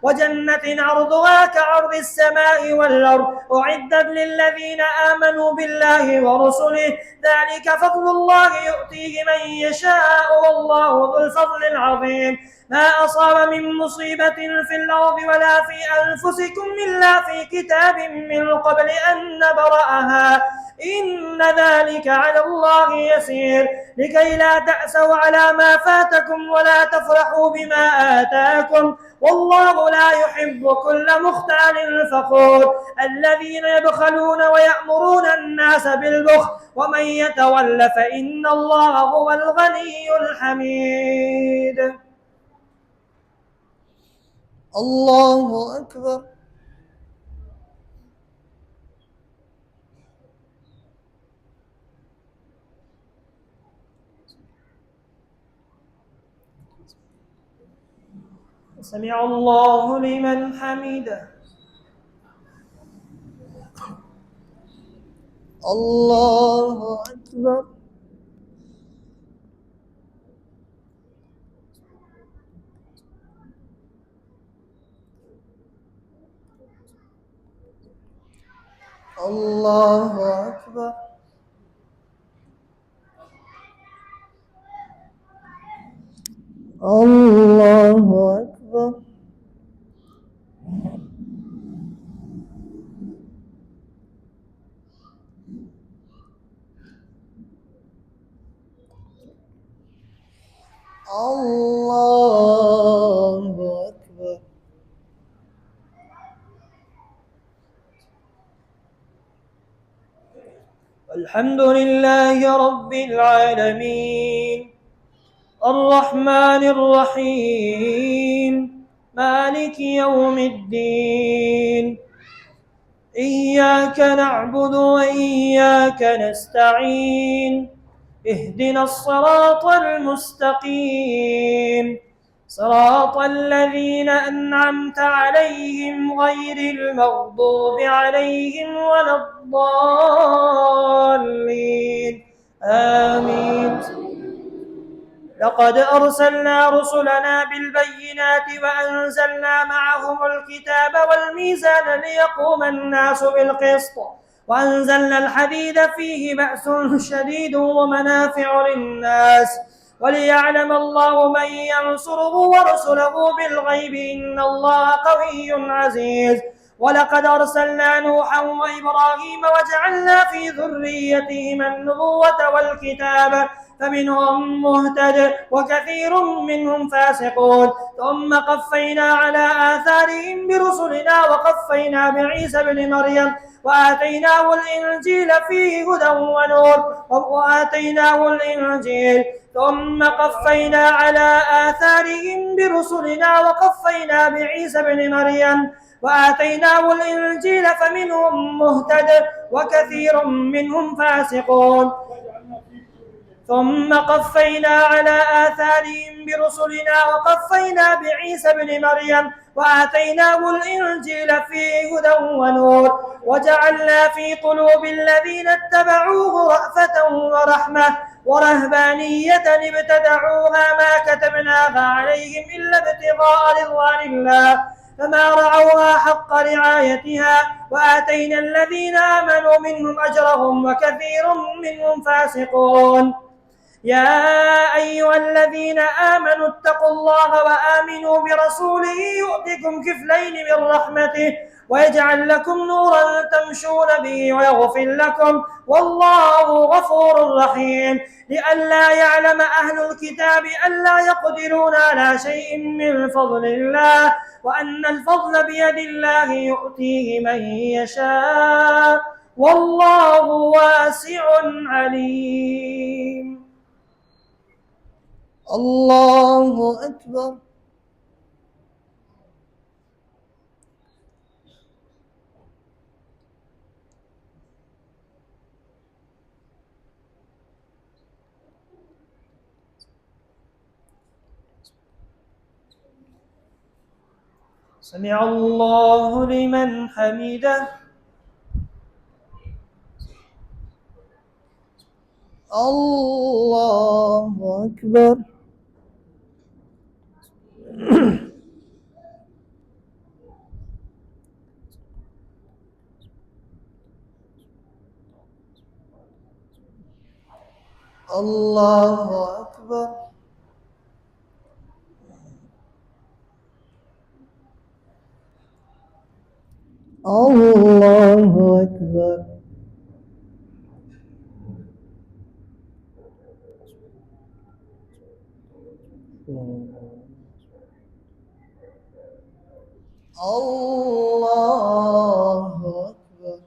وجنة عرضها كعرض السماء والأرض أعدت للذين آمنوا بالله ورسله ذلك فضل الله يؤتيه من يشاء والله ذو الفضل العظيم. ما أصاب من مصيبة في الأرض ولا في أنفسكم إلا في كتاب من قبل أن نبرأها إن ذلك على الله يسير. لكي لا تأسوا على ما فاتكم ولا تفرحوا بما آتاكم والله لا يحب كل مختال فخور. الذين يبخلون ويأمرون الناس بالبخل ومن يتول فإن الله هو الغني الحميد. الله أكبر. سمع الله لمن حمده. الله أكبر. الله أكبر. الله أكبر. الله أكبر. الحمد لله رب العالمين الرحمن الرحيم مالك يوم الدين. إياك نعبد وإياك نستعين. اهدنا الصراط المستقيم صراط الذين أنعمت عليهم غير المغضوب عليهم ولا الضالين آمين. لقد أرسلنا رسلنا بالبينات وأنزلنا معهم الكتاب والميزان ليقوم الناس بالقسط وأنزلنا الحديد فيه بأس شديد ومنافع للناس وليعلم الله من ينصره ورسله بالغيب إن الله قوي عزيز. ولقد أرسلنا نوحا وإبراهيم وجعلنا في ذريتهما النبوة والكتاب فمنهم مهتد وكثير منهم فاسقون. ثم قفينا على آثارهم برسلنا وقفينا بعيسى بن مريم وآتيناه الإنجيل فيه هدى ونور ثم قفينا على آثارهم برسلنا وقفينا بعيسى بن مريم وآتيناه الإنجيل فمنهم مهتد وكثير منهم فاسقون. ثم قفينا على آثارهم برسلنا وقفينا بعيسى بن مريم وآتيناه الإنجيل فيه هدى ونور وجعلنا في قلوب الذين اتبعوه رأفة ورحمة ورهبانية ابتدعوها ما كتبناها عليهم إلا ابتغاء رضوان الله فما رعوها حق رعايتها وآتينا الذين آمنوا منهم أجرهم وكثير منهم فاسقون. يا أيها الذين آمنوا اتقوا الله وآمنوا برسوله يؤتكم كفلين من رحمته ويجعل لكم نورا تمشون به ويغفر لكم والله غفور رحيم. لئلا يعلم أهل الكتاب ألا يقدرون على شيء من فضل الله وأن الفضل بيد الله يؤتيه من يشاء والله واسع عليم. الله أكبر. سمع الله لمن حمده. الله أكبر. الله أكبر. الله أكبر. الله أكبر.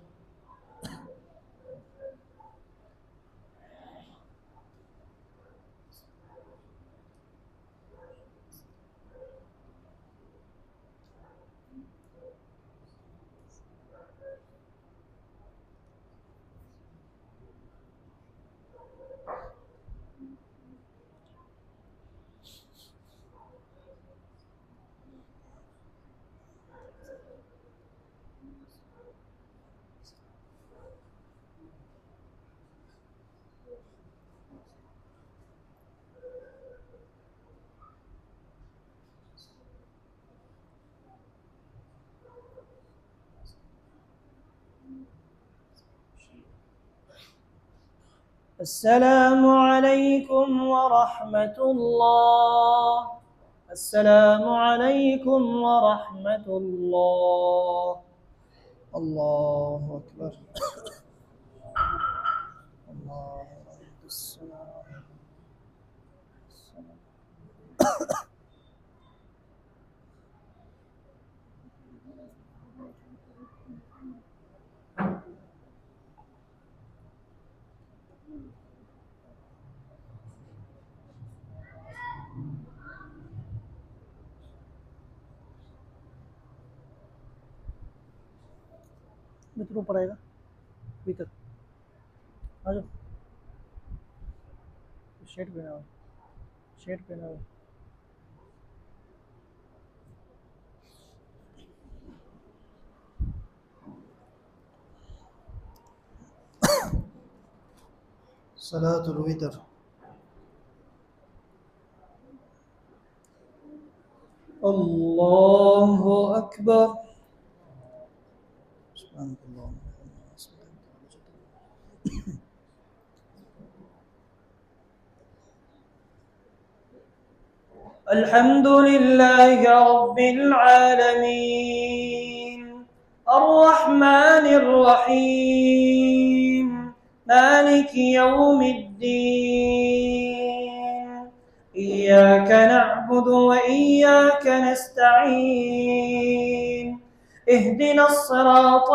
السلام عليكم ورحمة الله. السلام عليكم ورحمة الله. الله أكبر. الله السلام. मित्र ऊपर आएगा भीतर आ जाओ। शर्ट पहना हो, शर्ट पहना हो। صلاة الوتر. الله أكبر. سبحانك اللهم الحمد لله رب العالمين الرحمن الرحيم مالك يوم الدين إياك نعبد وإياك نستعين اهدنا الصراط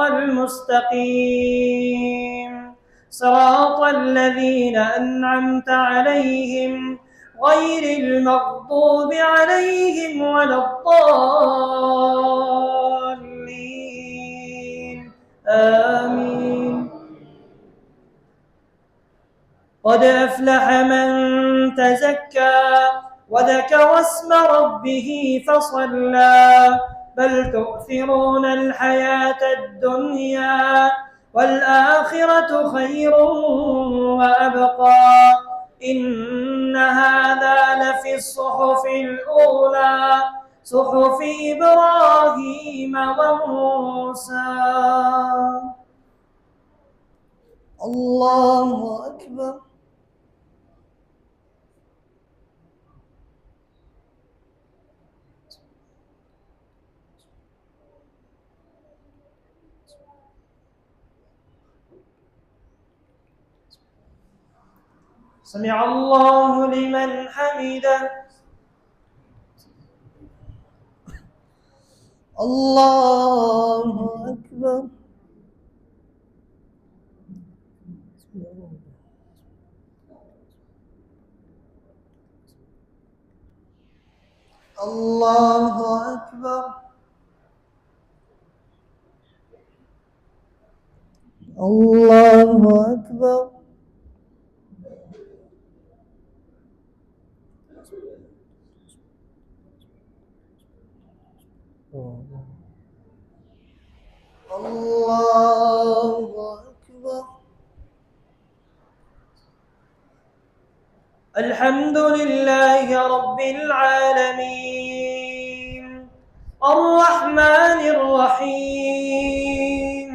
المستقيم صراط الذين أنعمت عليهم غير المغضوب عليهم ولا الضالين آمين. قد أفلح من تزكى وذكر اسم ربه فصلى بل تؤثرون الحياة الدنيا والآخرة خير وأبقى إن هذا لفي الصحف الأولى صحف إبراهيم وموسى. الله أكبر. سمع الله لمن حمده. الله أكبر. الله أكبر. الله أكبر. الله أكبر. الحمد لله رب العالمين الرحمن الرحيم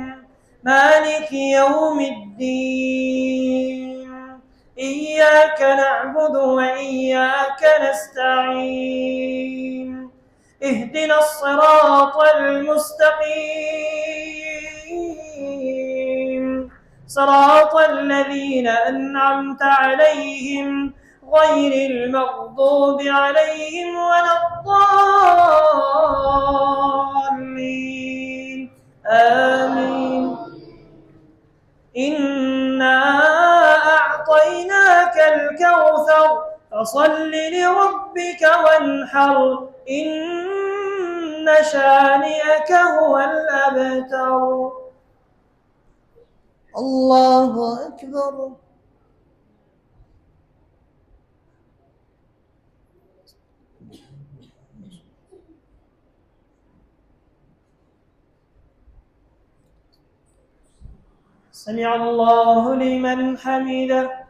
مالك يوم الدين إياك نعبد وإياك نستعين اهدنا الصراط المستقيم صراط الذين أنعمت عليهم غير المغضوب عليهم ولا الضالين آمين. إنا أعطيناك الكوثر فصل لربك وانحر إن شانئك هو الأبتر. الله أكبر. سمع الله لمن حمده.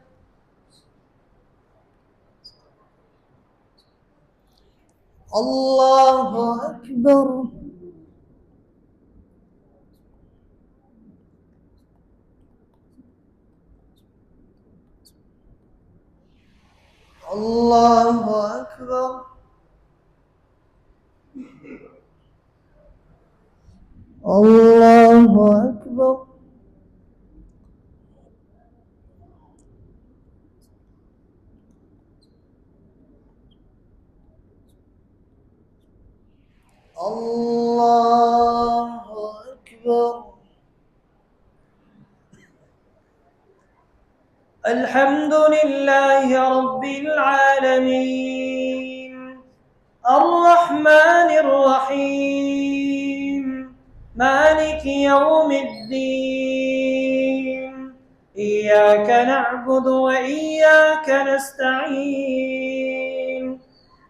الله أكبر. الله أكبر. الله أكبر. الله أكبر. الحمد لله رب العالمين الرحمن الرحيم مالك يوم الدين إياك نعبد وإياك نستعين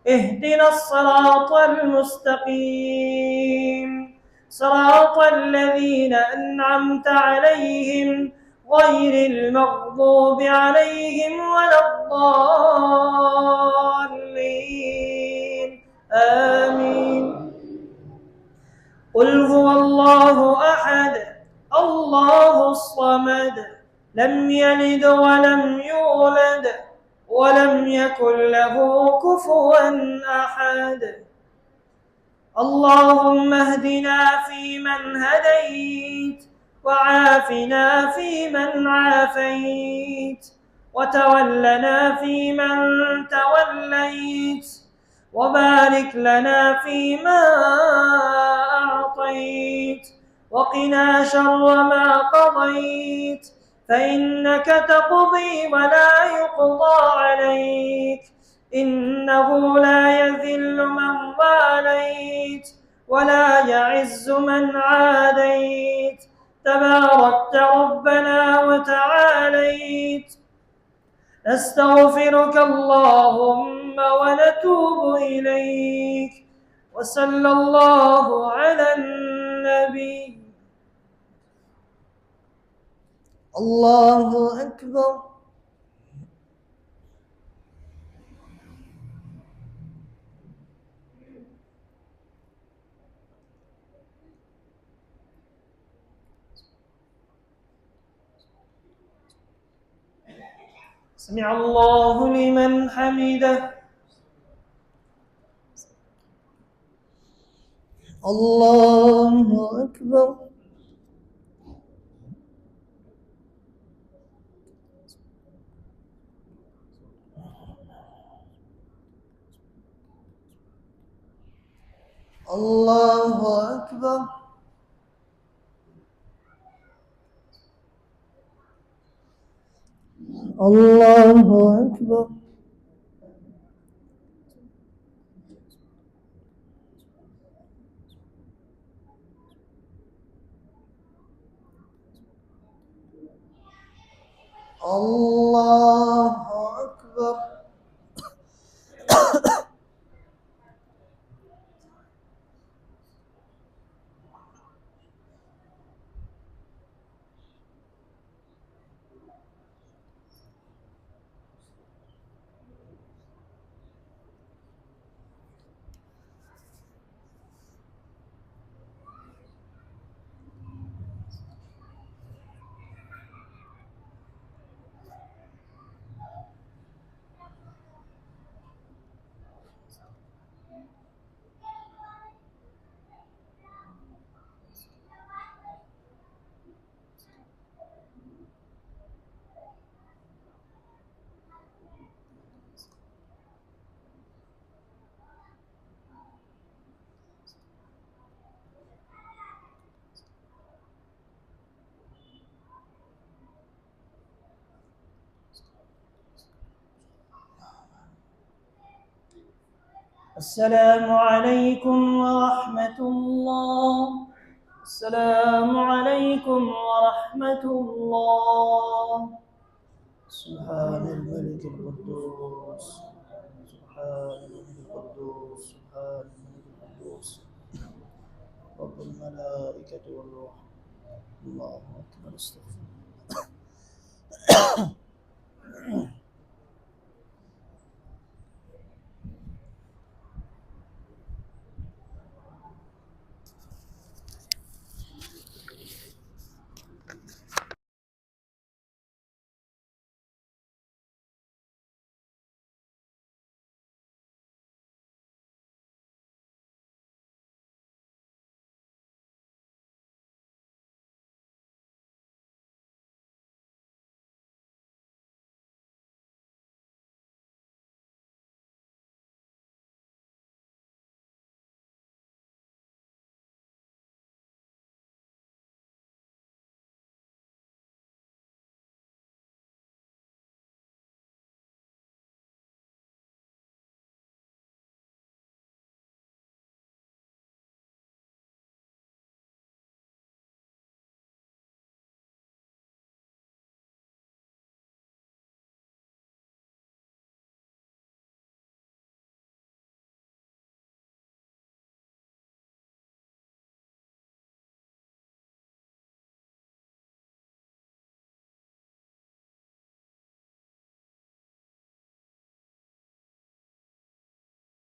اهدنا الصراط المستقيم صراط الذين أنعمت عليهم غير المغضوب عليهم ولا الضالين آمين. قل هو الله أحد الله الصمد لم يلد ولم يولد ولم يكن له كفوا أحد. اللهم اهدنا فيمن هديت وعافنا فيمن عافيت وتولنا فيمن توليت وبارك لنا فيما أعطيت وقنا شر ما قضيت فإنك تقضي ولا يقضى عليك إنه لا يذل من واليت ولا يعز من عاديت تباركت ربنا وتعاليت. نستغفرك اللهم ونتوب إليك وصلى الله على النبي. الله أكبر. سمع الله لمن حمده. الله أكبر. الله أكبر. الله أكبر. الله أكبر. السلام عليكم ورحمة الله. السلام عليكم ورحمة الله. سبحان الملك القدوس، سبحان الملك القدوس، سبحان الملك القدوس، رب الملائكة والروح. الله أكبر، استغفر الله.